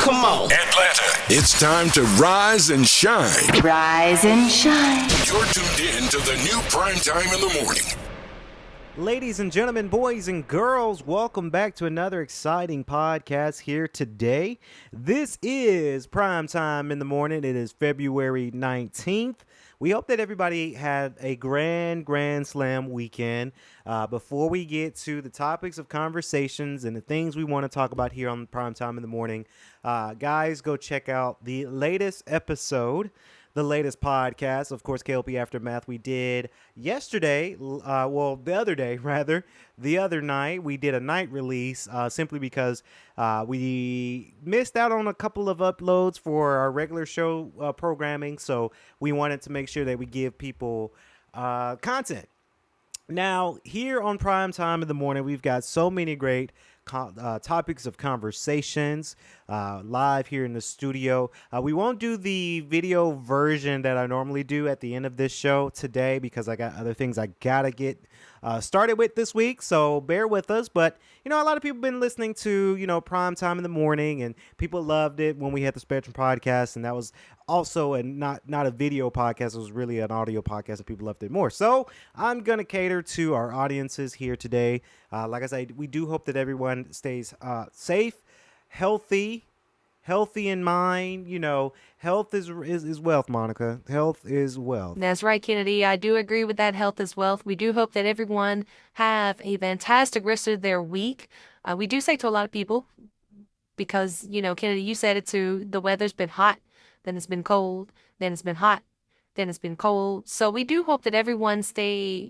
Come on. Atlanta, it's time to rise and shine. Rise and shine. You're tuned in to the new Primetime in the morning. Ladies and gentlemen, boys and girls, welcome back to another exciting podcast here today. This is Primetime in the morning. It is February 19th. We hope that everybody had a grand slam weekend. Before we get to the topics of conversations and the things we want to talk about here on Primetime in the morning, guys, go check out the latest episode, the latest podcast, of course, K.L.P. Aftermath. We did yesterday, the other night, we did a night release simply because we missed out on a couple of uploads for our regular show programming. So we wanted to make sure that we give people content. Now, here on Primetime in the morning, we've got so many great topics of conversations live here in the studio. We won't do the video version that I normally do at the end of this show today because I got other things I gotta get started with this week, so bear with us. But a lot of people have been listening to Primetime in the morning, and people loved it when we had the Spectrum podcast, and that was also not a video podcast. It was really an audio podcast, and people loved it more. So I'm gonna cater to our audiences here today. Like I said, we do hope that everyone stays safe, healthy in mind. Health is wealth, Monica. Health is wealth. That's right, Kennedy. I do agree with that. Health is wealth. We do hope that everyone have a fantastic rest of their week. We do say to a lot of people, because, Kennedy, you said it too, the weather's been hot, then it's been cold, then it's been hot, then it's been cold. So we do hope that everyone stay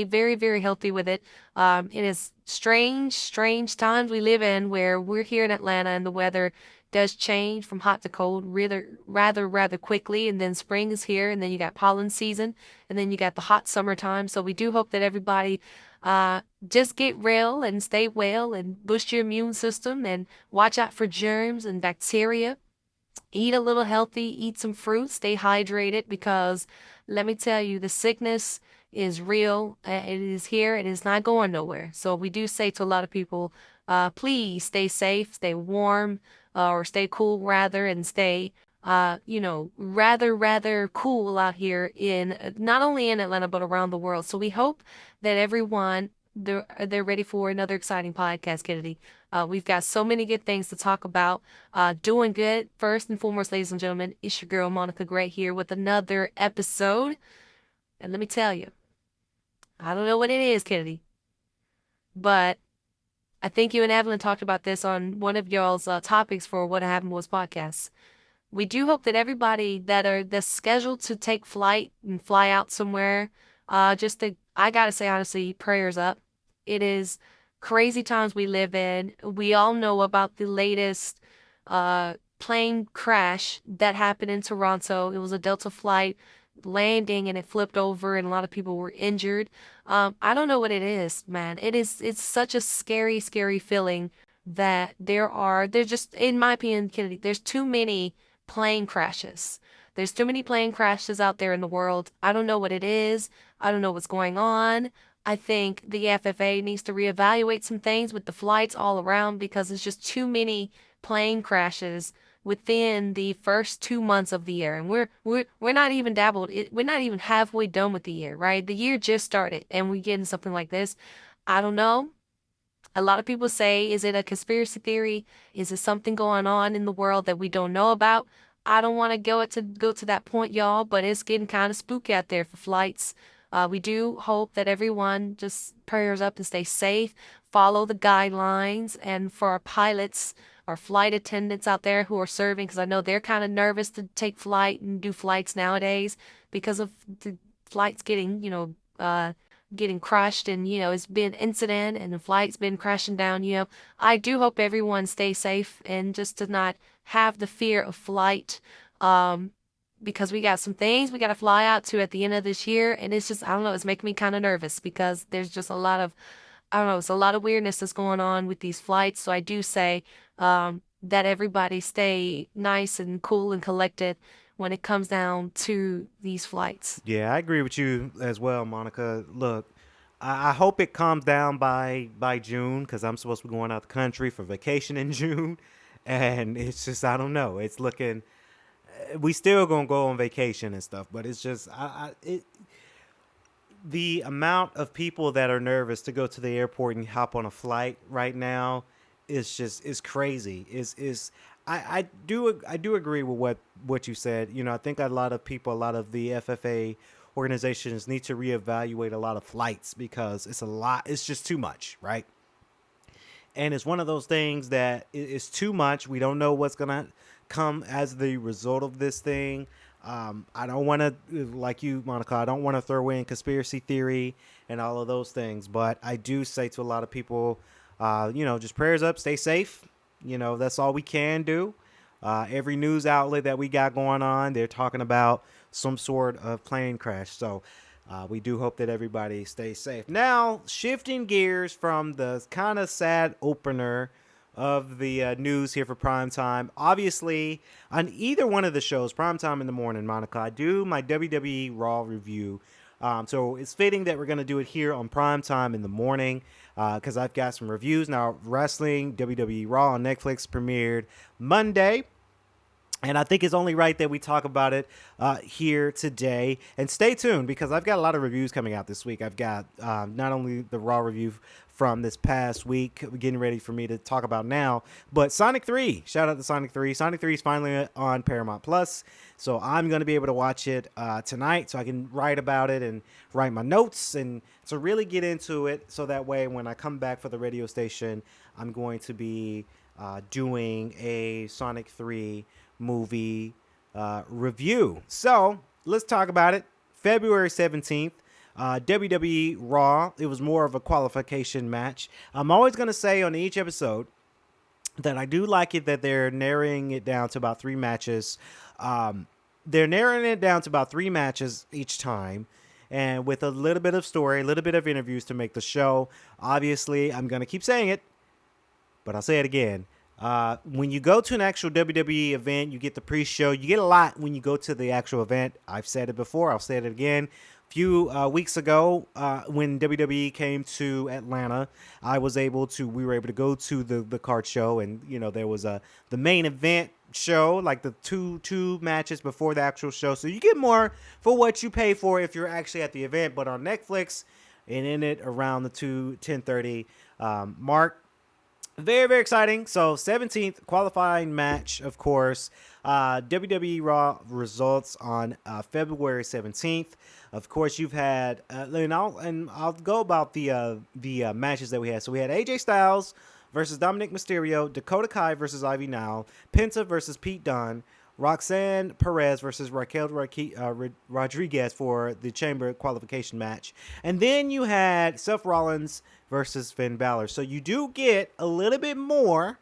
very, very healthy with it. It is strange times we live in where we're here in Atlanta and the weather does change from hot to cold rather quickly, and then spring is here, and then you got pollen season, and then you got the hot summertime. So we do hope that everybody just get real and stay well and boost your immune system and watch out for germs and bacteria. Eat a little healthy, eat some fruit, stay hydrated, because let me tell you, the sickness is real. It is here. It is not going nowhere. So we do say to a lot of people, please stay safe, stay warm, or stay cool rather, and stay, rather cool out here in not only in Atlanta, but around the world. So we hope that everyone, they're ready for another exciting podcast, Kennedy. We've got so many good things to talk about. Doing good. First and foremost, ladies and gentlemen, it's your girl, Monica Gray, here with another episode. And let me tell you, I don't know what it is, Kennedy, but I think you and Evelyn talked about this on one of y'all's topics for What Happened Was podcast. We do hope that everybody that's scheduled to take flight and fly out somewhere, I gotta say honestly, prayers up. It is crazy times we live in. We all know about the latest plane crash that happened in Toronto. It was a Delta flight landing and it flipped over and a lot of people were injured. I don't know what it is, man. It's such a scary feeling that there's just, in my opinion, Kennedy, there's too many plane crashes. There's too many plane crashes out there in the world. I don't know what it is. I don't know what's going on. I think the FFA needs to reevaluate some things with the flights all around, because there's just too many plane crashes within the first 2 months of the year, and we're not even we're not even halfway done with the year, right? The year just started, and we're getting something like this. I don't know. A lot of people say, is it a conspiracy theory? Is it something going on in the world that we don't know about? I don't want to go to that point, y'all, but it's getting kind of spooky out there for flights. We do hope that everyone just prayers up and stay safe, follow the guidelines, and for our pilots, our flight attendants out there who are serving, because I know they're kind of nervous to take flight and do flights nowadays because of the flights getting crushed, and it's been an incident and the flight's been crashing down. I do hope everyone stays safe and just to not have the fear of flight, because we got some things we got to fly out to at the end of this year, and it's just, I don't know, it's making me kind of nervous because there's just a lot of, I don't know, it's a lot of weirdness that's going on with these flights. So I do say that everybody stay nice and cool and collected when it comes down to these flights. Yeah, I agree with you as well, Monica. Look, I hope it calms down by June, because I'm supposed to be going out the country for vacation in June. and it's just I don't know. It's looking. We still gonna go on vacation and stuff, but it's just the amount of people that are nervous to go to the airport and hop on a flight right now is crazy. I do agree with what you said. You know, I think a lot of people, a lot of the FFA organizations need to reevaluate a lot of flights because it's a lot. It's just too much, right? And it's one of those things that is too much. We don't know what's gonna come as the result of this thing. I don't want to, like you, Monica. I don't want to throw in conspiracy theory and all of those things, but I do say to a lot of people, just prayers up, stay safe. You know, that's all we can do. Every news outlet that we got going on, they're talking about some sort of plane crash. So we do hope that everybody stays safe. Now, shifting gears from the kind of sad opener of the news here for Primetime. Obviously, on either one of the shows, Primetime in the morning, Monica, I do my WWE Raw review. So it's fitting that we're going to do it here on Primetime in the morning because I've got some reviews. Now, wrestling, WWE Raw on Netflix premiered Monday. And I think it's only right that we talk about it here today. And stay tuned because I've got a lot of reviews coming out this week. I've got not only the Raw review from this past week, getting ready for me to talk about now, but Sonic 3. Shout out to Sonic 3. Sonic 3 is finally on Paramount Plus. So I'm going to be able to watch it tonight so I can write about it and write my notes and to really get into it. So that way, when I come back for the radio station, I'm going to be doing a Sonic 3 movie review. So let's talk about it. February 17th, WWE Raw. It was more of a qualification match. I'm always going to say on each episode that I do like it that they're narrowing it down to about 3 matches. They're narrowing it down to about 3 matches each time. And with a little bit of story, a little bit of interviews to make the show. Obviously, I'm going to keep saying it, but I'll say it again. When you go to an actual WWE event, you get the pre-show. You get a lot when you go to the actual event. I've said it before. I'll say it again. A few weeks ago, when WWE came to Atlanta, we were able to go to the card show, and there was the main event show, like the two matches before the actual show. So you get more for what you pay for if you're actually at the event. But on Netflix, and in it around the 10:30 mark. Very, very exciting. So 17th qualifying match, of course. WWE Raw results on February 17th. Of course, you've had, and I'll go about the matches that we had. So we had AJ Styles versus Dominic Mysterio, Dakota Kai versus Ivy Nile, Penta versus Pete Dunne, Roxanne Perez versus Raquel Rodriguez for the Chamber qualification match. And then you had Seth Rollins versus Finn Balor. So you do get a little bit more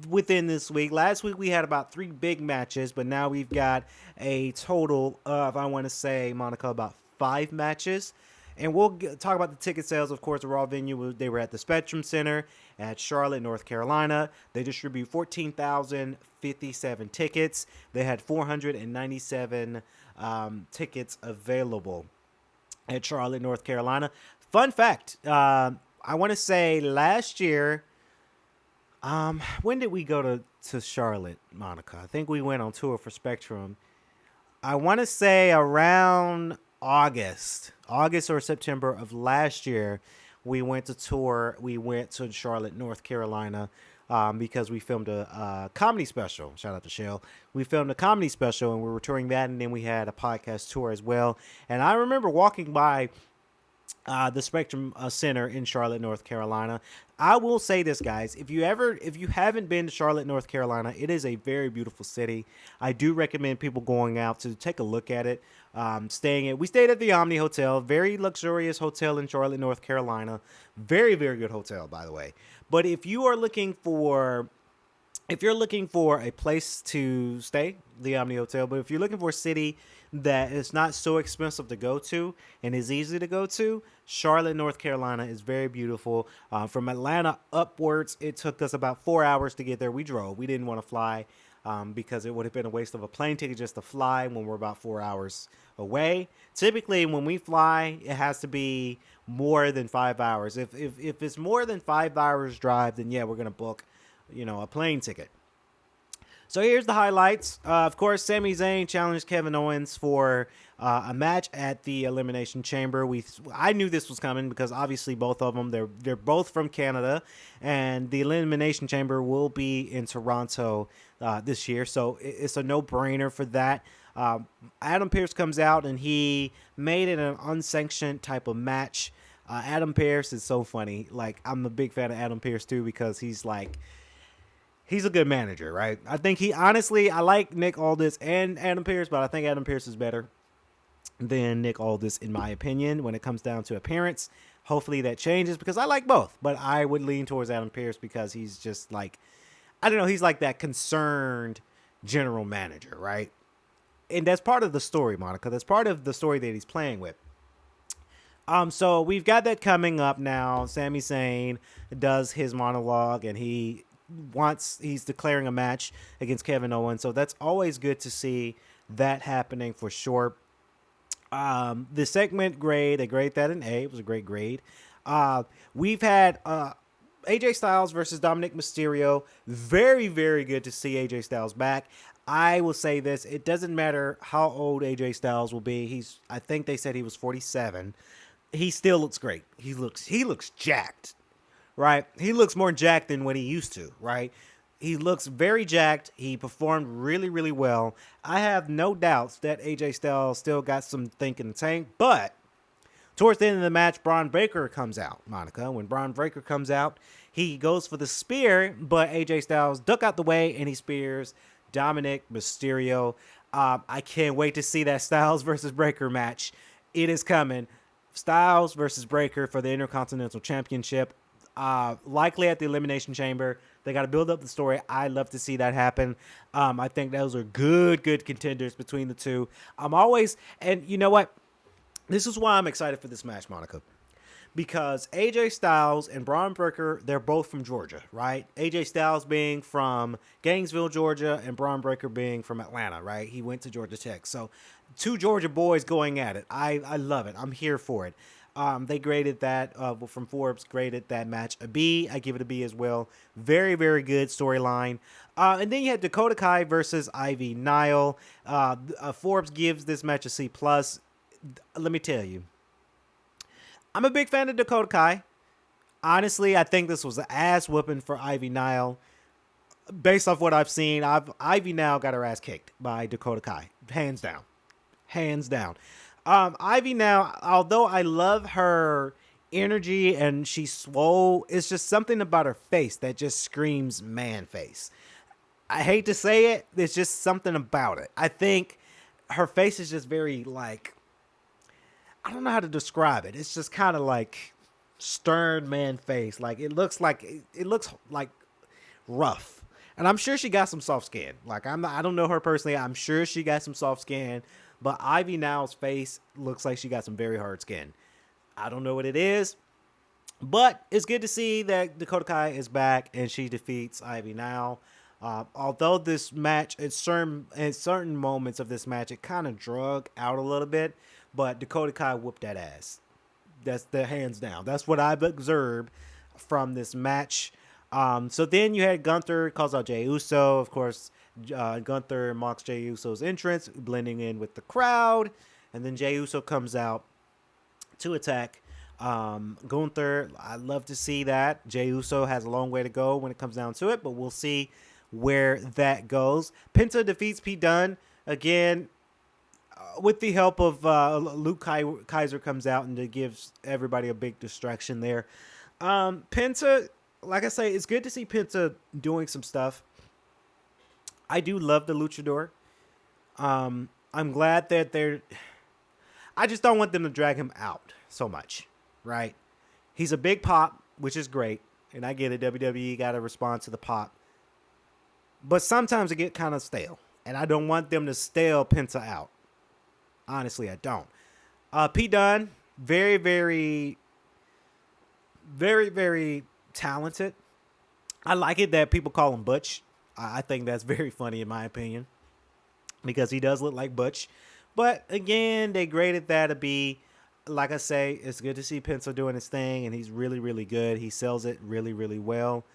within this week. Last week we had about 3 big matches, but now we've got a total of, I want to say, Monica, about 5 matches. And we'll talk about the ticket sales. Of course, the Raw venue, they were at the Spectrum Center at Charlotte, North Carolina. They distribute 14,057 tickets. They had 497 tickets available at Charlotte, North Carolina. Fun fact, I want to say last year, when did we go to Charlotte, Monica? I think we went on tour for Spectrum. I want to say around August or September of last year, we went to tour. We went to Charlotte, North Carolina, because we filmed a comedy special. Shout out to Shell. We filmed a comedy special, and we were touring that, and then we had a podcast tour as well. And I remember walking by the Spectrum Center in Charlotte, North Carolina. I will say this, guys. If you haven't been to Charlotte, North Carolina, it is a very beautiful city. I do recommend people going out to take a look at it. We stayed at the Omni Hotel, very luxurious hotel in Charlotte, North Carolina. Very, very good hotel, by the way. But if you're looking for a place to stay, the Omni Hotel. But if you're looking for a city that is not so expensive to go to and is easy to go to, Charlotte, North Carolina is very beautiful. From Atlanta upwards, it took us about 4 hours to get there. We drove. We didn't want to fly because it would have been a waste of a plane ticket just to fly when we're about 4 hours away. Typically, when we fly, it has to be more than 5 hours. If it's more than 5 hours drive, then yeah, we're going to book a plane ticket. So here's the highlights. Of course, Sami Zayn challenged Kevin Owens for a match at the Elimination Chamber. I knew this was coming because obviously both of them they're both from Canada, and the Elimination Chamber will be in Toronto this year. So it's a no-brainer for that. Adam Pearce comes out and he made it an unsanctioned type of match. Adam Pearce is so funny. Like, I'm a big fan of Adam Pearce too because he's a good manager, right? I think I like Nick Aldis and Adam Pearce, but I think Adam Pearce is better than Nick Aldis, in my opinion, when it comes down to appearance. Hopefully that changes because I like both, but I would lean towards Adam Pearce because he's just like, I don't know, he's like that concerned general manager, right? And that's part of the story, Monica. That's part of the story that he's playing with. So we've got that coming up now. Sami Zayn does his monologue and he's declaring a match against Kevin Owens. So that's always good to see that happening for sure. The segment grade, I grade that an A. It was a great grade. We've had AJ Styles versus Dominic Mysterio. Very, very good to see AJ Styles back. I will say this. It doesn't matter how old AJ Styles will be. I think they said he was 47. He still looks great. He looks jacked. Right? He looks more jacked than what he used to, right? He looks very jacked. He performed really, really well. I have no doubts that AJ Styles still got some think in the tank, but towards the end of the match, Braun Breaker comes out, Monica. When Braun Breaker comes out, he goes for the spear, but AJ Styles duck out the way and he spears Dominic Mysterio. I can't wait to see that Styles versus Breaker match. It is coming. Styles versus Breaker for the Intercontinental Championship. Likely at the Elimination Chamber. They got to build up the story. I love to see that happen. I think those are good contenders between the two. And you know what? This is why I'm excited for this match, Monica. Because AJ Styles and Braun Breaker, they're both from Georgia, right? AJ Styles being from Gainesville, Georgia, and Braun Breaker being from Atlanta, right? He went to Georgia Tech. So 2 Georgia boys going at it. I love it. I'm here for it. They graded that, from Forbes, graded that match a B. I give it a B as well. Very, very good storyline. And then you had Dakota Kai versus Ivy Nile. Forbes gives this match a C+. Let me tell you, I'm a big fan of Dakota Kai. Honestly, I think this was an ass whooping for Ivy Nile. Based off what I've seen, Ivy Nile got her ass kicked by Dakota Kai. Hands down. Hands down. Ivy now, although I love her energy and she's swole, it's just something about her face that just screams man face. I hate to say it, there's just something about it. I think her face is just very like, I don't know how to describe it. It's just kind of like stern man face. Like it looks like rough. And I'm sure she got some soft skin. Like I don't know her personally. I'm sure she got some soft skin. But Ivy Nile's face looks like she got some very hard skin. I don't know what it is. But it's good to see that Dakota Kai is back and she defeats Ivy Nile. Although this match, in certain moments of this match, it kind of drug out a little bit. But Dakota Kai whooped that ass. That's the hands down. That's what I've observed from this match. So then you had Gunther calls out Jey Uso. Of course, Gunther mocks Jey Uso's entrance, blending in with the crowd. And then Jey Uso comes out to attack Gunther. I love to see that. Jey Uso has a long way to go when it comes down to it, but we'll see where that goes. Penta defeats Pete Dunne. Again, with the help of Luke Kaiser comes out and it gives everybody a big distraction there. Penta, like I say, it's good to see Penta doing some stuff. I do love the luchador. I'm glad that I just don't want them to drag him out so much, right? He's a big pop, which is great. And I get it. WWE got to respond to the pop. But sometimes it get kind of stale. And I don't want them to stale Penta out. Honestly, I don't. Pete Dunne, very, very, very, very talented. I like it that people call him Butch. I think that's very funny in my opinion. Because he does look like Butch. But again, they graded that a B. Like I say, it's good to see Penta doing his thing. And he's really, really good. He sells it really, really well.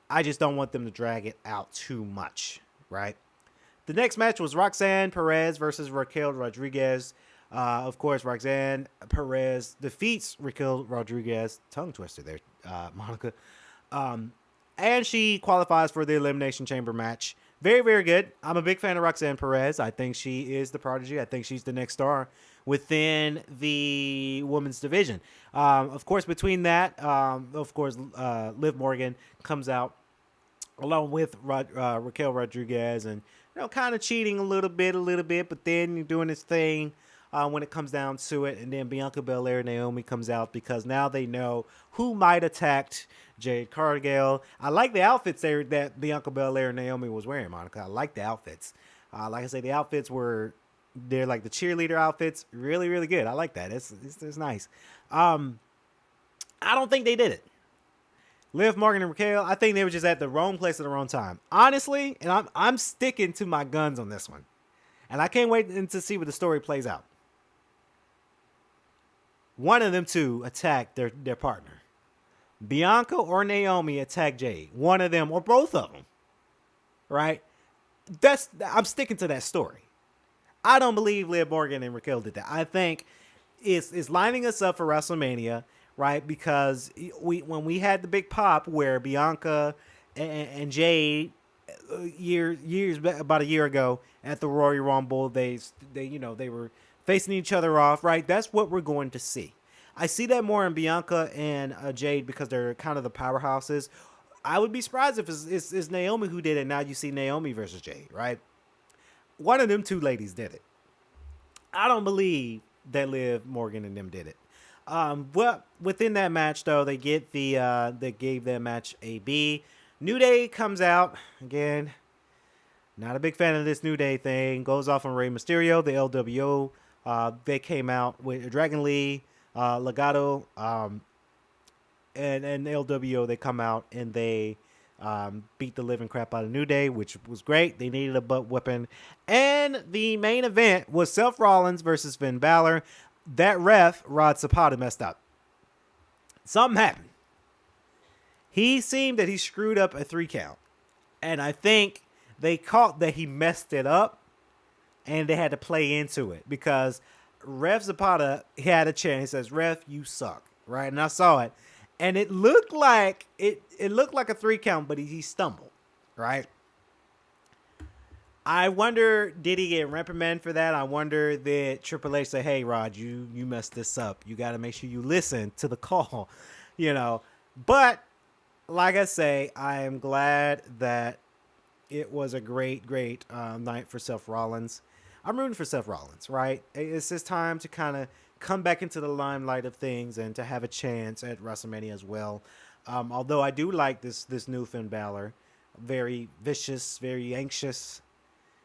I just don't want them to drag it out too much, right? The next match was Roxanne Perez versus Raquel Rodriguez. Of course, Roxanne Perez defeats Raquel Rodriguez. Tongue twister there, Monica. Um, and she qualifies for the Elimination Chamber match. Very, very good. I'm a big fan of Roxanne Perez. I think she is the prodigy. I think she's the next star within the women's division. Of course, between that, Liv Morgan comes out along with Raquel Rodriguez, and kind of cheating a little bit, but then doing his thing when it comes down to it. And then Bianca Belair and Naomi comes out because now they know who might attacked Jade Cargill. I like the outfits there that Bianca Belair and Naomi was wearing, Monica. I like the outfits. Like I say, the outfits they're like the cheerleader outfits, really, really good. I like that. It's nice. I don't think they did it. Liv Morgan and Raquel, I think they were just at the wrong place at the wrong time. Honestly, and I'm sticking to my guns on this one. And I can't wait to see what the story plays out. One of them two attacked their partner. Bianca or Naomi attacked Jade. One of them or both of them. Right? I'm sticking to that story. I don't believe Liv Morgan and Raquel did that. I think it's lining us up for WrestleMania, right? Because when we had the big pop where Bianca and Jade about a year ago at the Royal Rumble, they were facing each other off, right? That's what we're going to see. I see that more in Bianca and Jade because they're kind of the powerhouses. I would be surprised if it's Naomi who did it. Now you see Naomi versus Jade, right? One of them two ladies did it. I don't believe that Liv Morgan and them did it. Well, within that match though, they gave that match a B. New Day comes out again. Not a big fan of this New Day thing. Goes off on Rey Mysterio, the LWO. They came out with Dragon Lee, Legado, and LWO. They come out and they beat the living crap out of New Day, which was great. They needed a butt whipping. And the main event was Seth Rollins versus Finn Balor. That ref, Rod Zapata, messed up. Something happened. He seemed that he screwed up a 3 count. And I think they caught that he messed it up. And they had to play into it. Because Ref Zapata had a chance. He says, "Ref, you suck." Right? And I saw it. And it looked like it looked like a 3 count, but he stumbled. Right? I wonder, did he get reprimanded for that? I wonder that Triple H said, "Hey, Rod, you messed this up. You got to make sure you listen to the call." But like I say, I am glad that it was a great night for Seth Rollins. I'm rooting for Seth Rollins, right? It's his time to kind of come back into the limelight of things and to have a chance at WrestleMania as well. Although I do like this new Finn Balor. Very vicious, very anxious,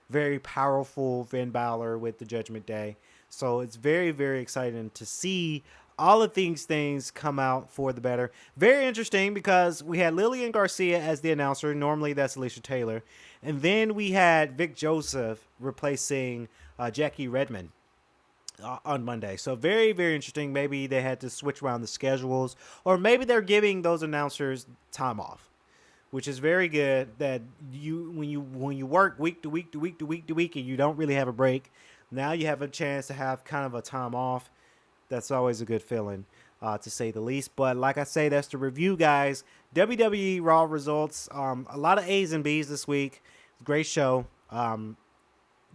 very powerful Finn Balor with the Judgment Day. So it's very, very exciting to see all of these things come out for the better. Very interesting because we had Lillian Garcia as the announcer. Normally that's Alicia Taylor. And then we had Vic Joseph replacing Jackie Redmond on Monday. So very, very interesting. Maybe they had to switch around the schedules, or maybe they're giving those announcers time off, which is very good. That when you work week to week to week to week to week and you don't really have a break, now you have a chance to have kind of a time off. That's always a good feeling, to say the least. But like I say, that's the review, guys. WWE Raw results. A lot of A's and B's this week. Great show.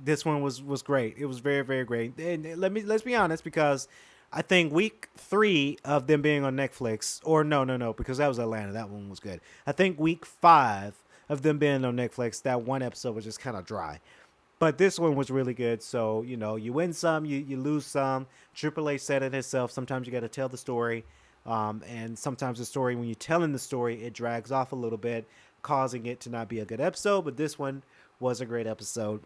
This one was great. It was very, very great. And let's be honest, because I think week 3 of them being on Netflix, or no, because that was Atlanta. That one was good. I think week 5 of them being on Netflix, that one episode was just kind of dry. But this one was really good. So, you win some, you lose some. Triple H said it himself. Sometimes you got to tell the story. And sometimes the story, when you're telling the story, it drags off a little bit, causing it to not be a good episode. But this one was a great episode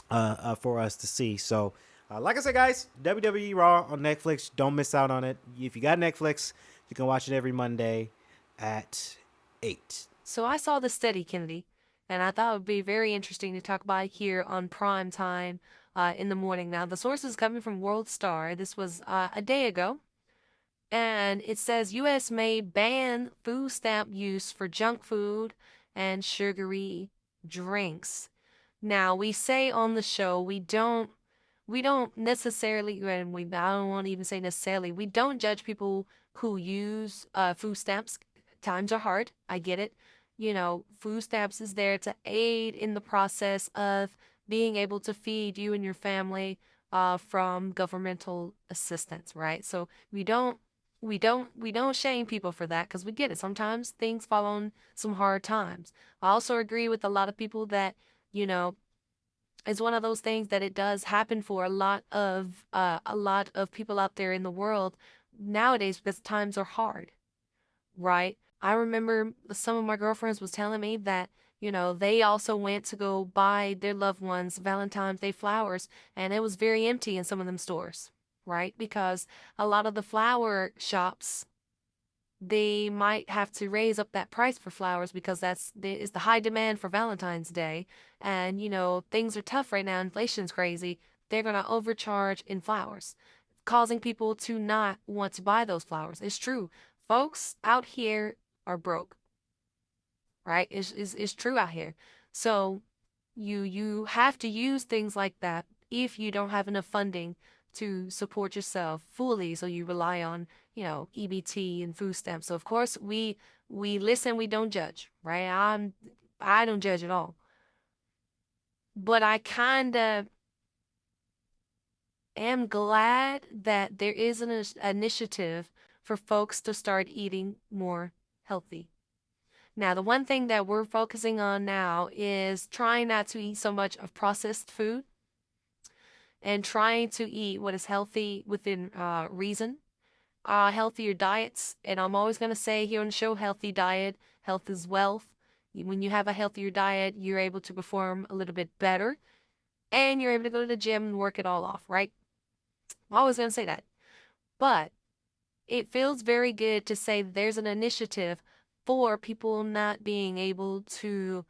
for us to see. So, like I said, guys, WWE Raw on Netflix. Don't miss out on it. If you got Netflix, you can watch it every Monday at 8. So I saw the study, Kennedy, and I thought it would be very interesting to talk about here on Prime Time in the morning. Now, the source is coming from World Star. This was a day ago. And it says U.S. may ban food stamp use for junk food and sugary drinks. Now, we say on the show we don't necessarily, and I don't want to even say necessarily, we don't judge people who use food stamps. Times are hard. I get it. Food stamps is there to aid in the process of being able to feed you and your family from governmental assistance, right? So we don't shame people for that because we get it. Sometimes things fall on some hard times. I also agree with a lot of people that, you know, it's one of those things that it does happen for a lot of people out there in the world nowadays because times are hard, right? I remember some of my girlfriends was telling me that, they also went to go buy their loved ones Valentine's Day flowers, and it was very empty in some of them stores, right? Because a lot of the flower shops, they might have to raise up that price for flowers because is the high demand for Valentine's Day. And, things are tough right now. Inflation's crazy. They're going to overcharge in flowers, causing people to not want to buy those flowers. It's true. Folks out here are broke, right? It's true out here. So you have to use things like that if you don't have enough funding to support yourself fully. So you rely on, EBT and food stamps. So of course we listen, we don't judge, right? I don't judge at all. But I kind of am glad that there is an initiative for folks to start eating more healthy. Now, the one thing that we're focusing on now is trying not to eat so much of processed food and trying to eat what is healthy within reason, healthier diets. And I'm always going to say here on the show, healthy diet, health is wealth. When you have a healthier diet, you're able to perform a little bit better and you're able to go to the gym and work it all off, right? I'm always going to say that. But it feels very good to say there's an initiative for people not being able to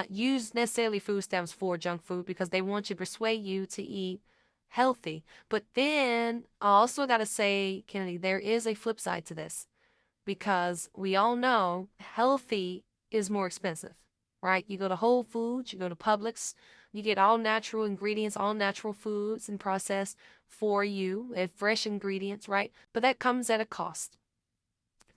use necessarily food stamps for junk food because they want to persuade you to eat healthy. But then I also got to say, Kennedy, there is a flip side to this because we all know healthy is more expensive, right? You go to Whole Foods, you go to Publix, you get all natural ingredients, all natural foods and processed for you and fresh ingredients, right? But that comes at a cost.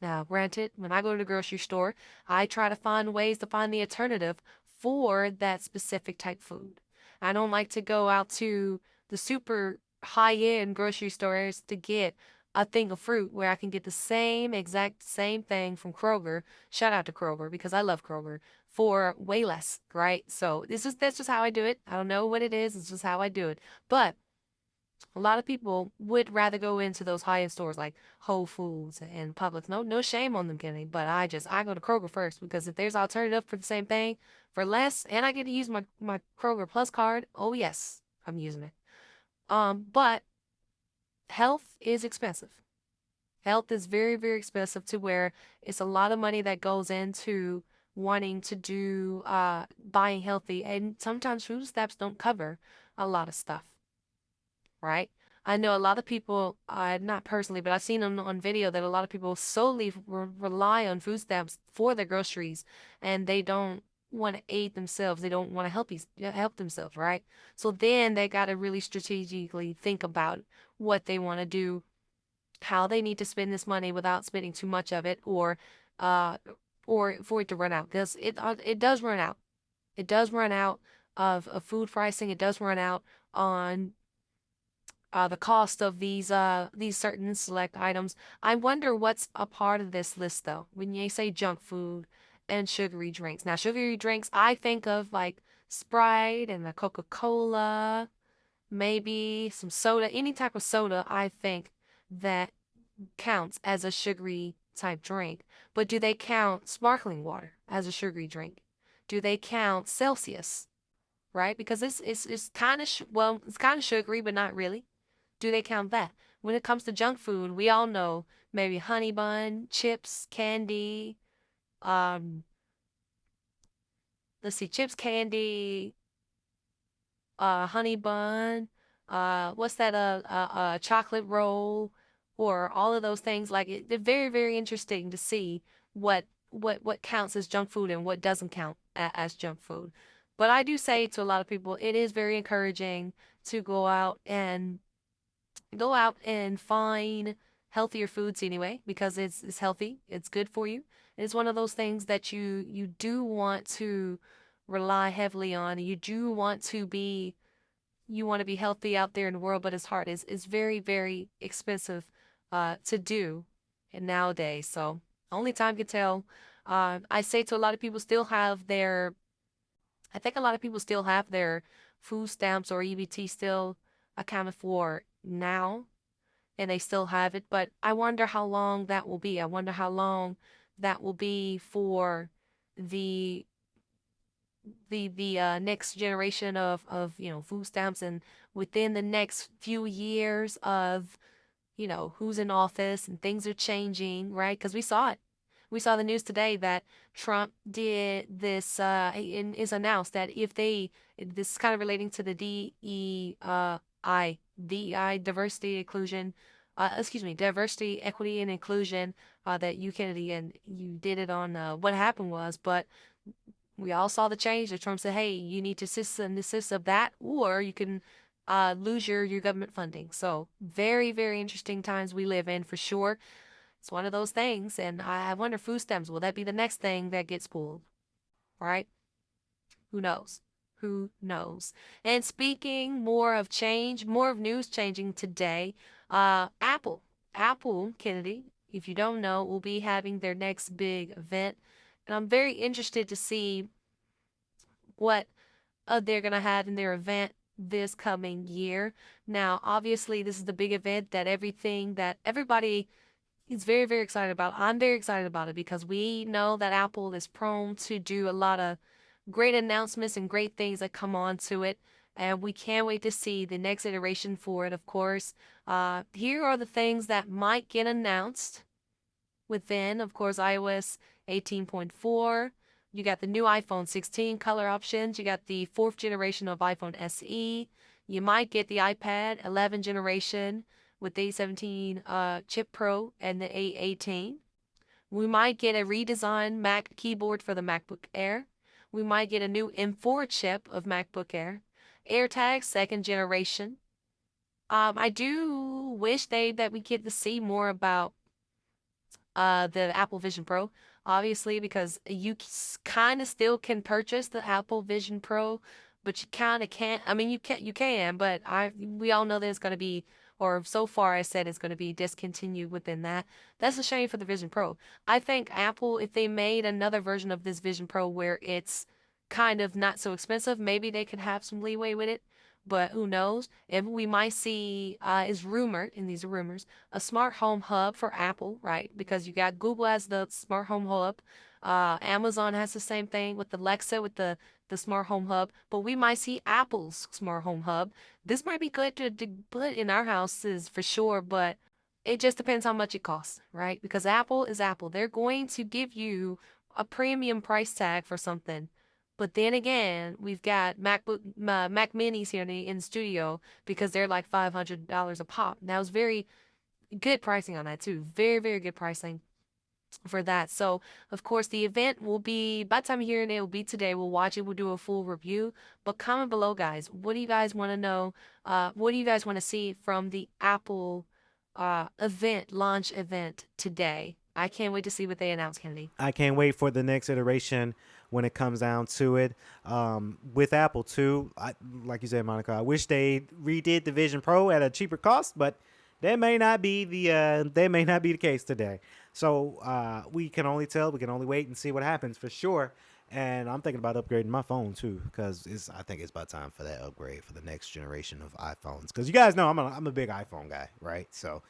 Now, granted, when I go to the grocery store, I try to find ways to find the alternative for that specific type food. I don't like to go out to the super high-end grocery stores to get a thing of fruit where I can get the exact same thing from Kroger. Shout out to Kroger because I love Kroger for way less, right? So that's just how I do it. I don't know what it is. It's just how I do it. But a lot of people would rather go into those high-end stores like Whole Foods and Publix. No shame on them, Kenny, but I go to Kroger first because if there's alternative for the same thing for less and I get to use my Kroger Plus card, oh yes, I'm using it. But health is expensive. Health is very, very expensive to where it's a lot of money that goes into wanting to do buying healthy, and sometimes food stamps don't cover a lot of stuff, right? I know a lot of people, not personally, but I've seen on video that a lot of people solely rely on food stamps for their groceries, and they don't want to aid themselves. They don't want to help themselves, right? So then they got to really strategically think about what they want to do, how they need to spend this money without spending too much of it, uh, or for it to run out, because it does run out. It does run out of food pricing. It does run out on the cost of these certain select items. I wonder what's a part of this list though. When you say junk food and sugary drinks. Now, sugary drinks, I think of like Sprite and a Coca-Cola, maybe some soda, any type of soda, I think that counts as a sugary type drink. But do they count sparkling water as a sugary drink? Do they count Celsius? Right? Because it's kind of it's kind of sugary, but not really. Do they count that? When it comes to junk food, we all know maybe honey bun, chips, candy, um, let's see, chips, candy, honey bun, what's that, chocolate roll, or all of those things. Like they're very, very interesting to see what counts as junk food and what doesn't count as junk food. But I do say to a lot of people, it is very encouraging to go out and find healthier foods anyway, because it's healthy, it's good for you. It's one of those things that you do want to rely heavily on. You want to be healthy out there in the world, but it's hard. It's very, very expensive to do nowadays. So only time can tell. I say to a lot of people still have their I think a lot of people still have their food stamps or EBT still accounted for now, and they still have it, but I wonder how long that will be. I wonder how long that will be for the the next generation of food stamps, and within the next few years of who's in office and things are changing, right? Because we saw the news today that Trump did this and is announced that if they this is kind of relating to the DEI, diversity inclusion excuse me, diversity, equity, and inclusion, that you, Kennedy, and you did it on what happened was, but we all saw the change that Trump said, hey, you need to assist of that, or you can lose your government funding. So very, very interesting times we live in for sure. It's one of those things, and I wonder, food stamps, will that be the next thing that gets pulled, right? Who knows? Who knows? And speaking more of change, more of news changing today, Apple, Kennedy, if you don't know, will be having their next big event. And I'm very interested to see what they're going to have in their event this coming year. Now, obviously, this is the big event that everybody is very, very excited about. I'm very excited about it because we know that Apple is prone to do a lot of great announcements and great things that come on to it. And we can't wait to see the next iteration for it, of course. Here are the things that might get announced within, of course, iOS 18.4. You got the new iPhone 16 color options. You got the fourth generation of iPhone SE. You might get the iPad 11 generation with the A17 chip Pro and the A18. We might get a redesigned Mac keyboard for the MacBook Air. We might get a new M4 chip of MacBook Air. AirTags second generation. I do wish that we get to see more about the Apple Vision Pro, obviously, because you kind of still can purchase the Apple Vision Pro, but you kind of can't. I mean, you can, but we all know that it's going to be, or so far I said it's going to be discontinued within that. That's a shame for the Vision Pro. I think Apple, if they made another version of this Vision Pro where it's kind of not so expensive, maybe they could have some leeway with it. But who knows? If we might see, is rumored, and these are rumors, a smart home hub for Apple, right? Because you got Google as the smart home hub. Amazon has the same thing with Alexa with the smart home hub. But we might see Apple's smart home hub. This might be good to put in our houses for sure, but it just depends how much it costs, right? Because Apple is Apple. They're going to give you a premium price tag for something. But then again, we've got Mac Minis here in the studio because they're like $500 a pop. That was very good pricing on that too. Very, very good pricing for that. So, of course, the event will be, by the time you're hearing it, will be today. We'll watch it. We'll do a full review. But comment below, guys. What do you guys want to know? What do you guys want to see from the Apple launch event today? I can't wait to see what they announce, Kennedy. I can't wait for the next iteration when it comes down to it. With Apple too, like you said, Monica, I wish they redid the Vision Pro at a cheaper cost, but that may not be the case today. So we can only tell. We can only wait and see what happens for sure. And I'm thinking about upgrading my phone too, because I think it's about time for that upgrade for the next generation of iPhones. Because you guys know I'm a big iPhone guy, right? So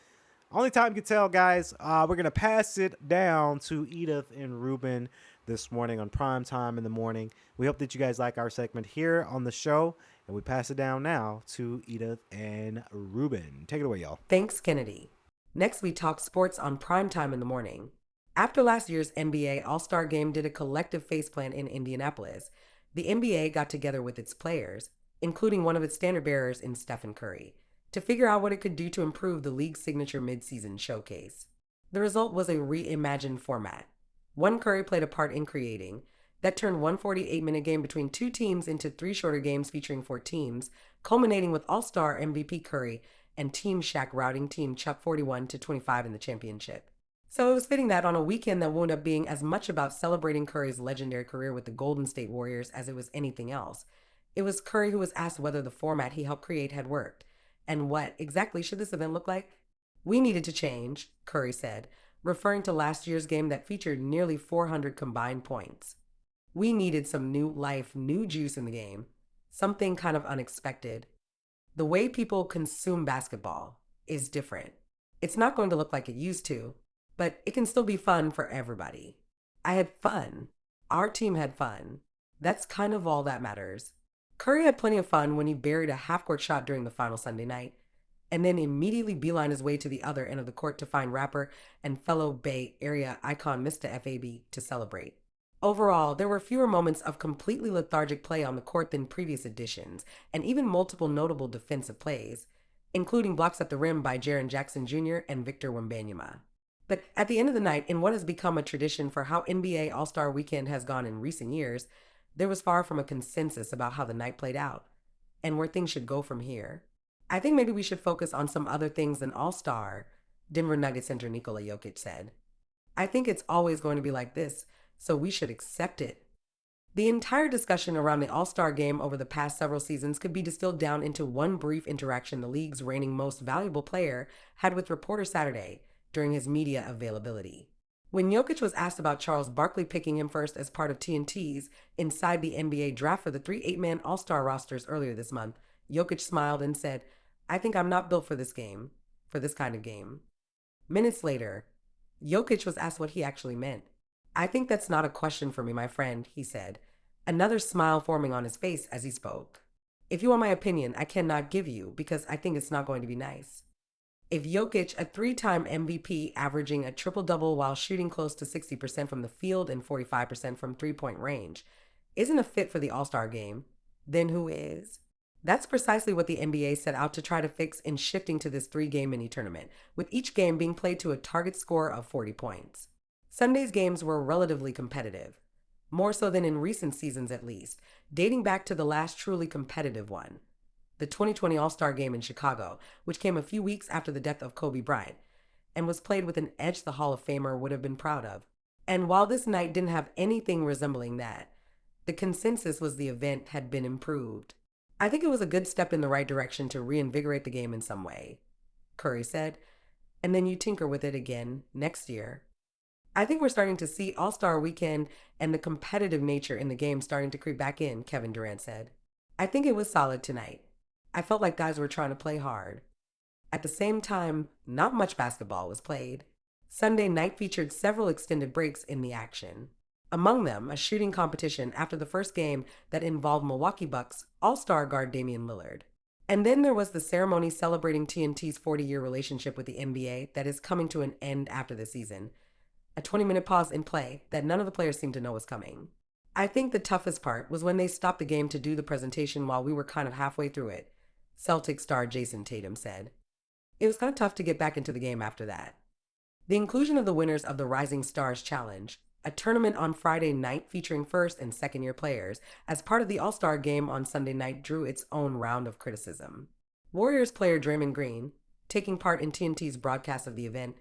only time can tell, guys. We're going to pass it down to Edith and Ruben this morning on Prime Time in the Morning. We hope that you guys like our segment here on the show, and we pass it down now to Edith and Ruben. Take it away, y'all. Thanks, Kennedy. Next, we talk sports on Primetime in the Morning. After last year's NBA All-Star Game did a collective faceplant in Indianapolis, the NBA got together with its players, including one of its standard bearers in Stephen Curry. to figure out what it could do to improve the league's signature midseason showcase. The result was a reimagined format. One Curry played a part in creating that turned one 48-minute game between two teams into three shorter games featuring four teams, culminating with All-Star MVP Curry and Team Shaq routing Team Chuck 41-25 in the championship. So it was fitting that on a weekend that wound up being as much about celebrating Curry's legendary career with the Golden State Warriors as it was anything else, it was Curry who was asked whether the format he helped create had worked. And what exactly should this event look like? We needed to change, Curry said, referring to last year's game that featured nearly 400 combined points. We needed some new life, new juice in the game, something kind of unexpected. The way people consume basketball is different. It's not going to look like it used to, but it can still be fun for everybody. I had fun. Our team had fun. That's kind of all that matters. Curry had plenty of fun when he buried a half-court shot during the final Sunday night, and then immediately beeline his way to the other end of the court to find rapper and fellow Bay Area icon Mr. FAB to celebrate. Overall, there were fewer moments of completely lethargic play on the court than previous editions, and even multiple notable defensive plays, including blocks at the rim by Jaren Jackson Jr. and Victor Wembanyama. But at the end of the night, in what has become a tradition for how NBA All-Star Weekend has gone in recent years, there was far from a consensus about how the night played out and where things should go from here. I think maybe we should focus on some other things than All-Star, Denver Nuggets center Nikola Jokic said. I think it's always going to be like this, so we should accept it. The entire discussion around the All-Star game over the past several seasons could be distilled down into one brief interaction the league's reigning most valuable player had with reporter Saturday during his media availability. When Jokic was asked about Charles Barkley picking him first as part of TNT's Inside the NBA draft for the three eight-man All-Star rosters earlier this month, Jokic smiled and said, "I think I'm not built for this game, for this kind of game." Minutes later, Jokic was asked what he actually meant. "I think that's not a question for me, my friend," he said, another smile forming on his face as he spoke. "If you want my opinion, I cannot give you because I think it's not going to be nice." If Jokic, a three-time MVP, averaging a triple-double while shooting close to 60% from the field and 45% from three-point range, isn't a fit for the All-Star game, then who is? That's precisely what the NBA set out to try to fix in shifting to this three-game mini-tournament, with each game being played to a target score of 40 points. Sunday's games were relatively competitive, more so than in recent seasons at least, dating back to the last truly competitive one, the 2020 All-Star Game in Chicago, which came a few weeks after the death of Kobe Bryant, and was played with an edge the Hall of Famer would have been proud of. And while this night didn't have anything resembling that, the consensus was the event had been improved. "I think it was a good step in the right direction to reinvigorate the game in some way," Curry said, "and then you tinker with it again next year." "I think we're starting to see All-Star Weekend and the competitive nature in the game starting to creep back in," Kevin Durant said. "I think it was solid tonight. I felt like guys were trying to play hard." At the same time, not much basketball was played. Sunday night featured several extended breaks in the action. Among them, a shooting competition after the first game that involved Milwaukee Bucks All-Star guard Damian Lillard. And then there was the ceremony celebrating TNT's 40-year relationship with the NBA that is coming to an end after the season. A 20-minute pause in play that none of the players seemed to know was coming. "I think the toughest part was when they stopped the game to do the presentation while we were kind of halfway through it," Celtics star Jason Tatum said. "It was kind of tough to get back into the game after that." The inclusion of the winners of the Rising Stars Challenge, a tournament on Friday night featuring first and second year players, as part of the All-Star game on Sunday night drew its own round of criticism. Warriors player Draymond Green, taking part in TNT's broadcast of the event,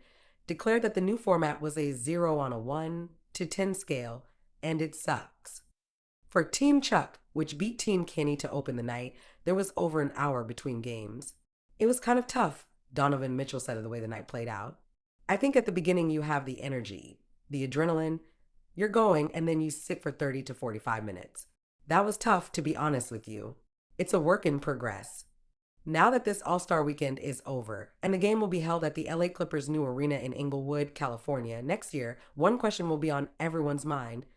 declared that the new format was a 0 on a 1 to 10 scale, and it sucks. For Team Chuck, which beat Team Kenny to open the night, there was over an hour between games. "It was kind of tough," Donovan Mitchell said of the way the night played out. "I think at the beginning you have the energy, the adrenaline, you're going, and then you sit for 30 to 45 minutes. That was tough, to be honest with you. It's a work in progress." Now that this All-Star Weekend is over, and the game will be held at the LA Clippers' new arena in Inglewood, California, next year, one question will be on everyone's mind.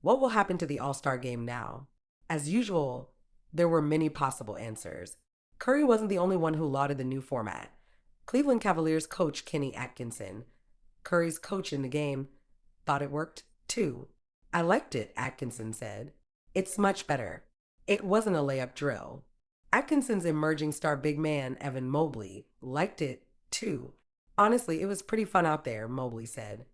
What will happen to the All-Star game now? As usual, there were many possible answers. Curry wasn't the only one who lauded the new format. Cleveland Cavaliers coach Kenny Atkinson, Curry's coach in the game, thought it worked too. "I liked it," Atkinson said. "It's much better. It wasn't a layup drill. Atkinson's emerging star big man, Evan Mobley, liked it too. Honestly, it was pretty fun out there, Mobley said.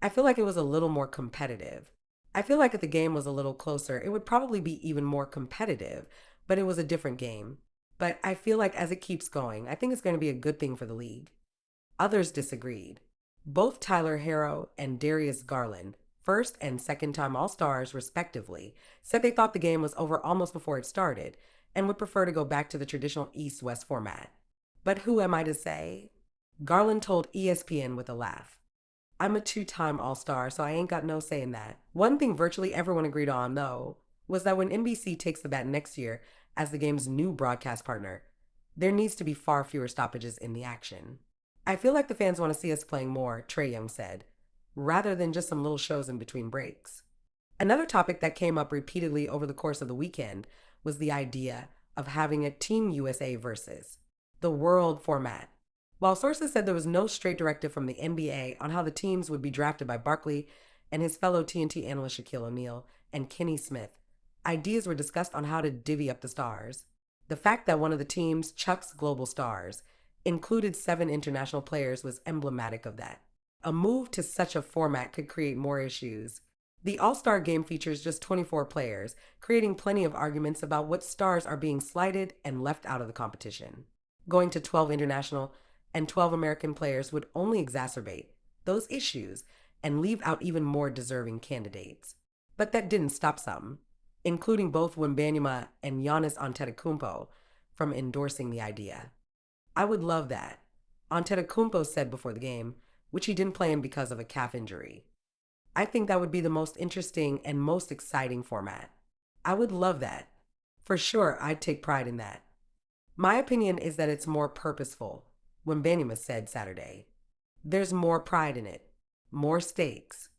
I feel like it was a little more competitive. I feel like if the game was a little closer, it would probably be even more competitive, but it was a different game. But I feel like as it keeps going, I think it's going to be a good thing for the league. Others disagreed. Both Tyler Harrow and Darius Garland, first and second time All Stars respectively, said they thought the game was over almost before it started and would prefer to go back to the traditional East West format. But who am I to say? Garland told ESPN with a laugh. I'm a two-time All-Star, so I ain't got no say in that. One thing virtually everyone agreed on, though, was that when NBC takes the bat next year as the game's new broadcast partner, there needs to be far fewer stoppages in the action. I feel like the fans want to see us playing more, Trae Young said, rather than just some little shows in between breaks. Another topic that came up repeatedly over the course of the weekend was the idea of having a Team USA versus the world format. While sources said there was no straight directive from the NBA on how the teams would be drafted by Barkley and his fellow TNT analyst Shaquille O'Neal and Kenny Smith, ideas were discussed on how to divvy up the stars. The fact that one of the team's Chuck's global stars included 7 international players was emblematic of that. A move to such a format could create more issues. The All-Star game features just 24 players, creating plenty of arguments about what stars are being slighted and left out of the competition. Going to 12 international and 12 American players would only exacerbate those issues and leave out even more deserving candidates. But that didn't stop some, including both Wembanyama and Giannis Antetokounmpo, from endorsing the idea. I would love that, Antetokounmpo said before the game, which he didn't play in because of a calf injury. I think that would be the most interesting and most exciting format. I would love that. For sure, I'd take pride in that. My opinion is that it's more purposeful, Wembanyama said Saturday. There's more pride in it, more stakes.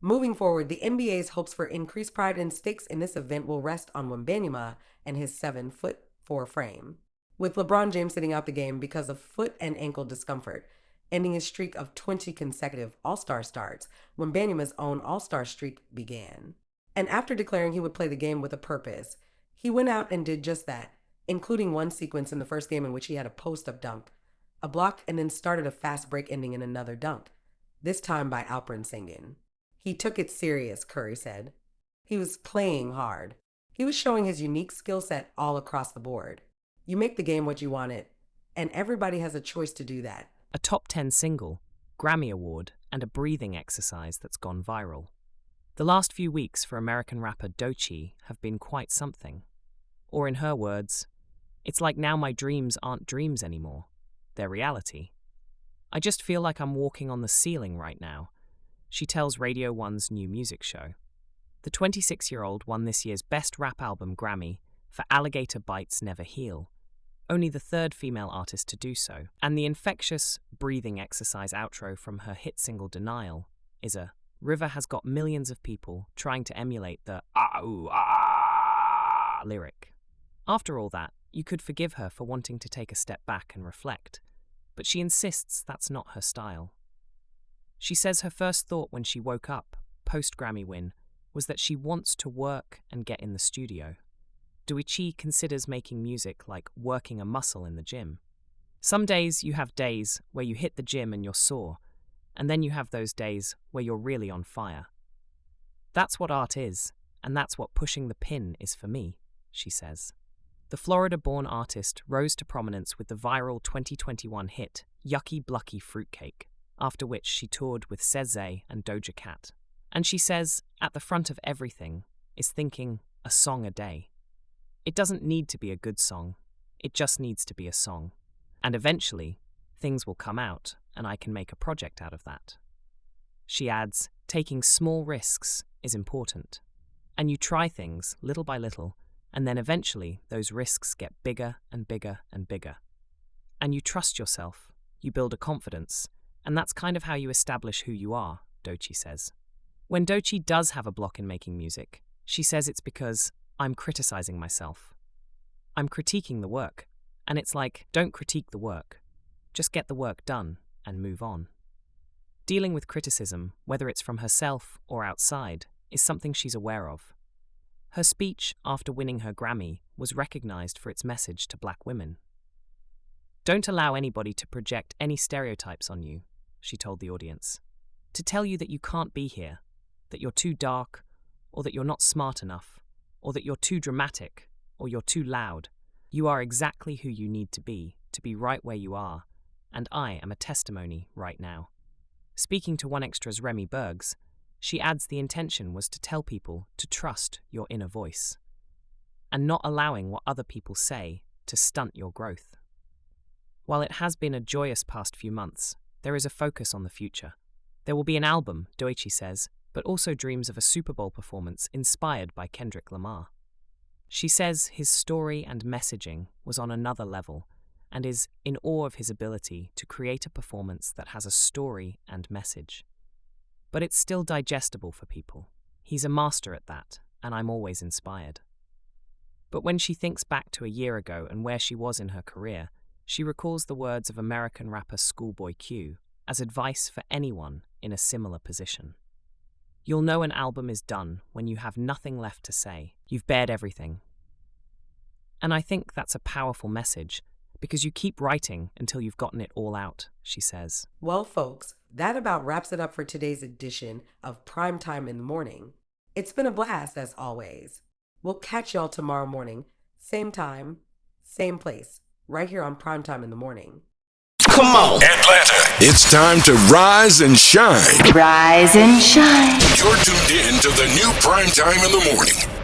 Moving forward, the NBA's hopes for increased pride and stakes in this event will rest on Wembanyama and his 7'4" frame, with LeBron James sitting out the game because of foot and ankle discomfort, ending his streak of 20 consecutive All-Star starts when Wembanyama's own All-Star streak began. And after declaring he would play the game with a purpose, he went out and did just that, including one sequence in the first game in which he had a post-up dunk, a block, and then started a fast break ending in another dunk, this time by Alperen Sengun. He took it serious, Curry said. He was playing hard. He was showing his unique skill set all across the board. You make the game what you want it, and everybody has a choice to do that. A top 10 single, Grammy Award, and a breathing exercise that's gone viral. The last few weeks for American rapper Doechii have been quite something. Or in her words, it's like now my dreams aren't dreams anymore. They're reality. I just feel like I'm walking on the ceiling right now, she tells Radio 1's new music show. The 26-year-old won this year's Best Rap Album Grammy for Alligator Bites Never Heal, only the third female artist to do so, and the infectious breathing exercise outro from her hit single Denial is a River has got millions of people trying to emulate the ah-ooh, ah lyric. After all that, you could forgive her for wanting to take a step back and reflect, but she insists that's not her style. She says her first thought when she woke up, post-Grammy win, was that she wants to work and get in the studio. Doechii considers making music like working a muscle in the gym. Some days you have days where you hit the gym and you're sore, and then you have those days where you're really on fire. That's what art is, and that's what pushing the pin is for me, she says. The Florida-born artist rose to prominence with the viral 2021 hit Yucky Blucky Fruitcake, after which she toured with SZA and Doja Cat. And she says, at the front of everything, is thinking a song a day. It doesn't need to be a good song, it just needs to be a song. And eventually, things will come out, and I can make a project out of that. She adds, taking small risks is important. And you try things little by little, and then eventually those risks get bigger and bigger and bigger. And you trust yourself, you build a confidence, and that's kind of how you establish who you are, Doechii says. When Doechii does have a block in making music, she says it's because I'm criticizing myself. I'm critiquing the work, and it's like, don't critique the work. Just get the work done and move on. Dealing with criticism, whether it's from herself or outside, is something she's aware of. Her speech after winning her Grammy was recognized for its message to black women. "Don't allow anybody to project any stereotypes on you," she told the audience. "To tell you that you can't be here, that you're too dark, or that you're not smart enough, or that you're too dramatic, or you're too loud. You are exactly who you need to be right where you are, and I am a testimony right now." Speaking to One Extra's Remy Bergs, she adds the intention was to tell people to trust your inner voice, and not allowing what other people say to stunt your growth. While it has been a joyous past few months, there is a focus on the future. There will be an album, Doechii says, but also dreams of a Super Bowl performance inspired by Kendrick Lamar. She says his story and messaging was on another level and is in awe of his ability to create a performance that has a story and message. But it's still digestible for people. He's a master at that, and I'm always inspired. But when she thinks back to a year ago and where she was in her career, she recalls the words of American rapper Schoolboy Q as advice for anyone in a similar position. "You'll know an album is done when you have nothing left to say. You've bared everything." And I think that's a powerful message, because you keep writing until you've gotten it all out, she says. Well, folks, that about wraps it up for today's edition of Primetime in the Morning. It's been a blast, as always. We'll catch y'all tomorrow morning, same time, same place, right here on Primetime in the Morning. Come on, Atlanta. It's time to rise and shine. Rise and shine. You're tuned in to the new Primetime in the Morning.